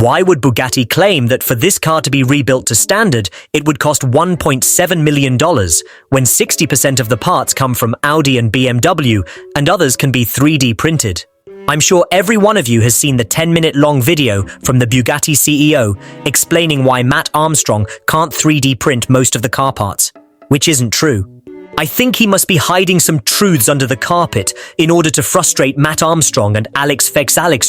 Why would Bugatti claim that for this car to be rebuilt to standard, it would cost $1.7 million when 60% of the parts come from Audi and BMW and others can be 3D printed? I'm sure every one of you has seen the 10-minute-long video from the Bugatti CEO explaining why Matt Armstrong can't 3D print most of the car parts, which isn't true. I think he must be hiding some truths under the carpet in order to frustrate Matt Armstrong and Alex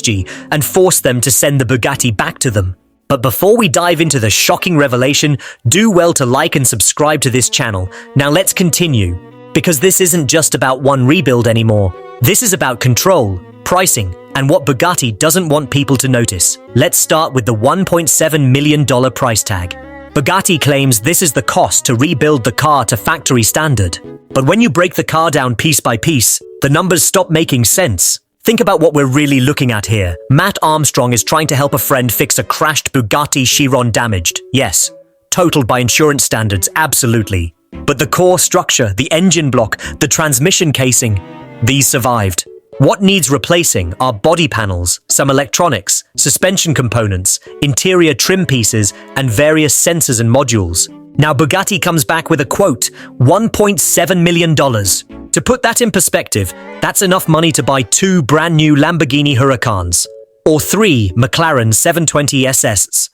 G and force them to send the Bugatti back to them. But before we dive into the shocking revelation, do well to like and subscribe to this channel. Now let's continue, because this isn't just about one rebuild anymore. This is about control, pricing, and what Bugatti doesn't want people to notice. Let's start with the $1.7 million price tag. Bugatti claims this is the cost to rebuild the car to factory standard. But when you break the car down piece by piece, the numbers stop making sense. Think about what we're really looking at here. Matt Armstrong is trying to help a friend fix a crashed Bugatti Chiron damaged. Yes, totaled by insurance standards, absolutely. But the core structure, the engine block, the transmission casing, these survived. What needs replacing are body panels, some electronics, suspension components, interior trim pieces, and various sensors and modules. Now Bugatti comes back with a quote, $1.7 million. To put that in perspective, that's enough money to buy 2 brand new Lamborghini Huracans, or 3 McLaren 720 SSs,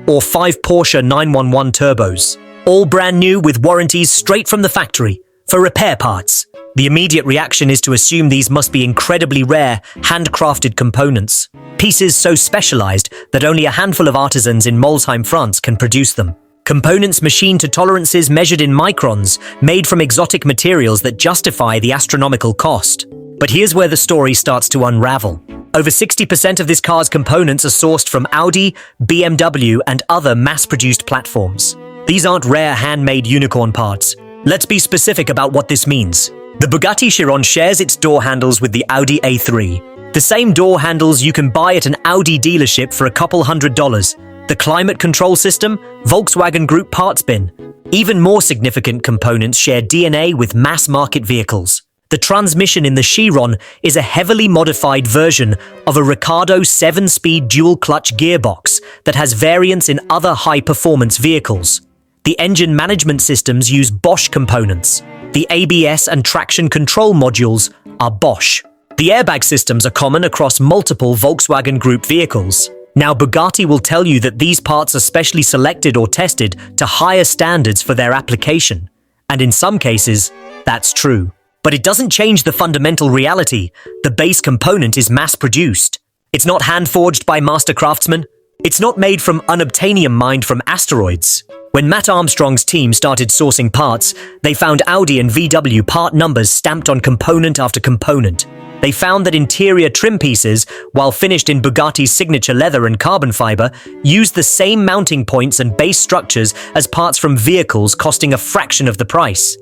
or 5 Porsche 911 turbos, all brand new with warranties straight from the factory, for repair parts. The immediate reaction is to assume these must be incredibly rare, handcrafted components, pieces so specialized that only a handful of artisans in Molsheim, France can produce them. Components machined to tolerances measured in microns, made from exotic materials that justify the astronomical cost. But here's where the story starts to unravel. Over 60% of this car's components are sourced from Audi, BMW, and other mass-produced platforms. These aren't rare handmade unicorn parts. Let's be specific about what this means. The Bugatti Chiron shares its door handles with the Audi A3. The same door handles you can buy at an Audi dealership for a couple $100. The climate control system, Volkswagen Group parts bin. Even more significant components share DNA with mass-market vehicles. The transmission in the Chiron is a heavily modified version of a Ricardo 7-speed dual-clutch gearbox that has variants in other high-performance vehicles. The engine management systems use Bosch components. The ABS and traction control modules are Bosch. The airbag systems are common across multiple Volkswagen Group vehicles. Now, Bugatti will tell you that these parts are specially selected or tested to higher standards for their application. And in some cases, that's true. But it doesn't change the fundamental reality. The base component is mass-produced. It's not hand-forged by master craftsmen. It's not made from unobtainium mined from asteroids. When Matt Armstrong's team started sourcing parts, they found Audi and VW part numbers stamped on component after component. They found that interior trim pieces, while finished in Bugatti's signature leather and carbon fiber, used the same mounting points and base structures as parts from vehicles costing a fraction of the price.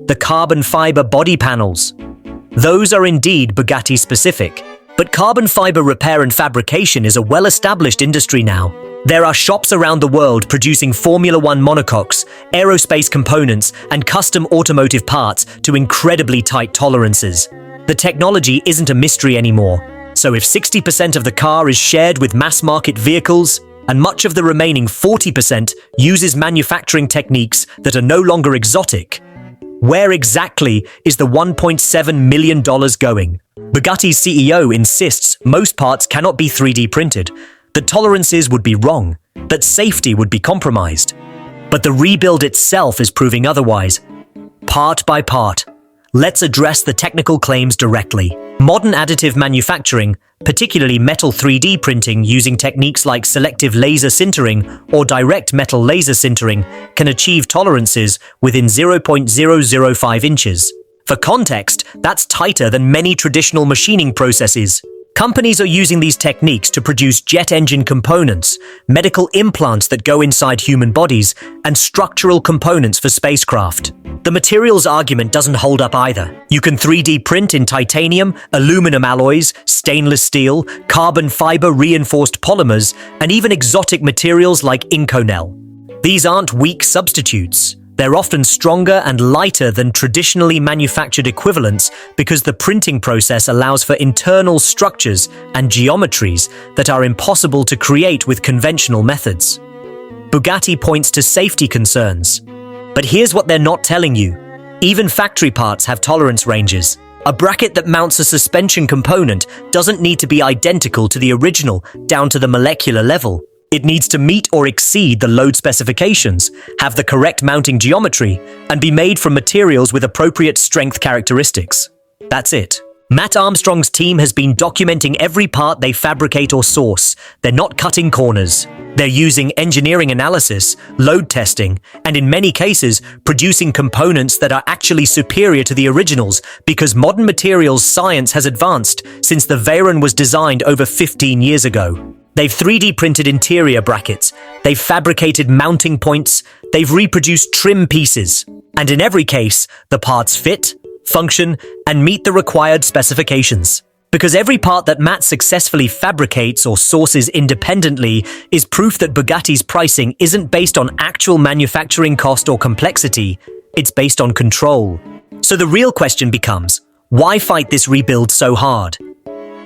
The carbon fiber body panels. Those are indeed Bugatti specific. But carbon fiber repair and fabrication is a well-established industry now. There are shops around the world producing Formula One monocoques, aerospace components, and custom automotive parts to incredibly tight tolerances. The technology isn't a mystery anymore. So if 60% of the car is shared with mass-market vehicles, and much of the remaining 40% uses manufacturing techniques that are no longer exotic, where exactly is the $1.7 million going? Bugatti's CEO insists most parts cannot be 3D printed, that tolerances would be wrong, that safety would be compromised. But the rebuild itself is proving otherwise. Part by part, let's address the technical claims directly. Modern additive manufacturing, particularly metal 3D printing using techniques like selective laser sintering or direct metal laser sintering, can achieve tolerances within 0.005 inches. For context, that's tighter than many traditional machining processes. Companies are using these techniques to produce jet engine components, medical implants that go inside human bodies, and structural components for spacecraft. The materials argument doesn't hold up either. You can 3D print in titanium, aluminum alloys, stainless steel, carbon fiber reinforced polymers, and even exotic materials like Inconel. These aren't weak substitutes. They're often stronger and lighter than traditionally manufactured equivalents because the printing process allows for internal structures and geometries that are impossible to create with conventional methods. Bugatti points to safety concerns. But here's what they're not telling you. Even factory parts have tolerance ranges. A bracket that mounts a suspension component doesn't need to be identical to the original down to the molecular level. It needs to meet or exceed the load specifications, have the correct mounting geometry, and be made from materials with appropriate strength characteristics. That's it. Matt Armstrong's team has been documenting every part they fabricate or source. They're not cutting corners. They're using engineering analysis, load testing, and in many cases, producing components that are actually superior to the originals because modern materials science has advanced since the Veyron was designed over 15 years ago. They've 3D printed interior brackets, they've fabricated mounting points, they've reproduced trim pieces, and in every case, the parts fit, function, and meet the required specifications. Because every part that Matt successfully fabricates or sources independently is proof that Bugatti's pricing isn't based on actual manufacturing cost or complexity, it's based on control. So the real question becomes, why fight this rebuild so hard?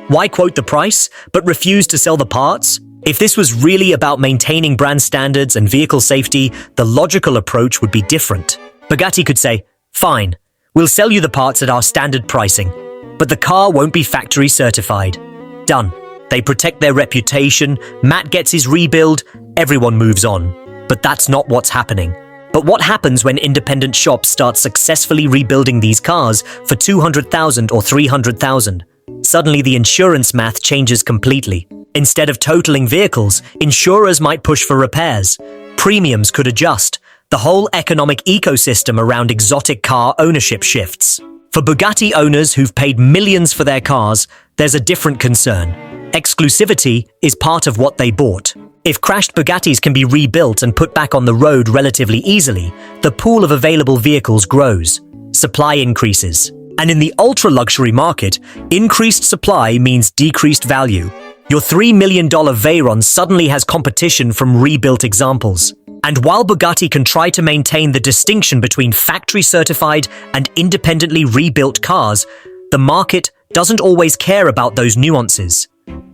Why quote the price, but refuse to sell the parts? If this was really about maintaining brand standards and vehicle safety, the logical approach would be different. Bugatti could say, fine, we'll sell you the parts at our standard pricing, but the car won't be factory certified. Done. They protect their reputation, Matt gets his rebuild, everyone moves on. But that's not what's happening. But what happens when independent shops start successfully rebuilding these cars for $200,000 or $300,000? Suddenly the insurance math changes completely. Instead of totaling vehicles, insurers might push for repairs. Premiums could adjust. The whole economic ecosystem around exotic car ownership shifts. For Bugatti owners who've paid millions for their cars, there's a different concern. Exclusivity is part of what they bought. If crashed Bugattis can be rebuilt and put back on the road relatively easily, the pool of available vehicles grows. Supply increases. And in the ultra-luxury market, increased supply means decreased value. Your $3 million Veyron suddenly has competition from rebuilt examples. And while Bugatti can try to maintain the distinction between factory-certified and independently rebuilt cars, the market doesn't always care about those nuances.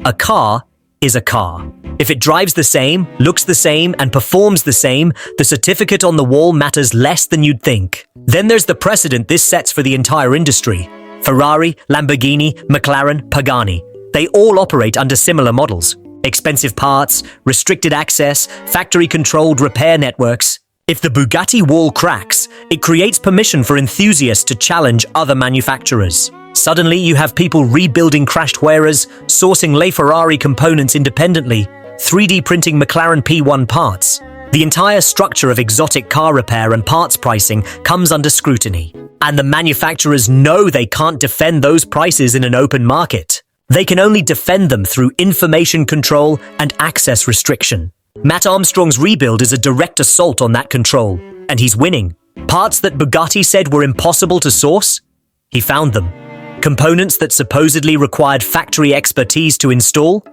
A car is a car. If it drives the same, looks the same, and performs the same, the certificate on the wall matters less than you'd think. Then there's the precedent this sets for the entire industry. Ferrari, Lamborghini, McLaren, Pagani. They all operate under similar models. Expensive parts, restricted access, factory-controlled repair networks. If the Bugatti wall cracks, it creates permission for enthusiasts to challenge other manufacturers. Suddenly, you have people rebuilding crashed Huayras, sourcing LaFerrari components independently, 3D printing McLaren P1 parts. The entire structure of exotic car repair and parts pricing comes under scrutiny. And the manufacturers know they can't defend those prices in an open market. They can only defend them through information control and access restriction. Matt Armstrong's rebuild is a direct assault on that control, and he's winning. Parts that Bugatti said were impossible to source? He found them. Components that supposedly required factory expertise to install?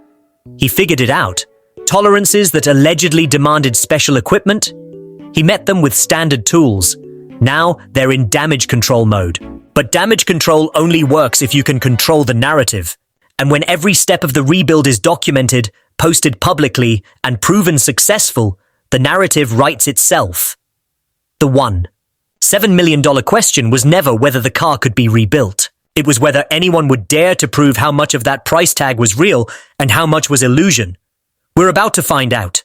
He figured it out. Tolerances that allegedly demanded special equipment? He met them with standard tools. Now they're in damage control mode. But damage control only works if you can control the narrative. And when every step of the rebuild is documented, posted publicly, and proven successful, the narrative writes itself. The $7 million question was never whether the car could be rebuilt. It was whether anyone would dare to prove how much of that price tag was real and how much was illusion. We're about to find out.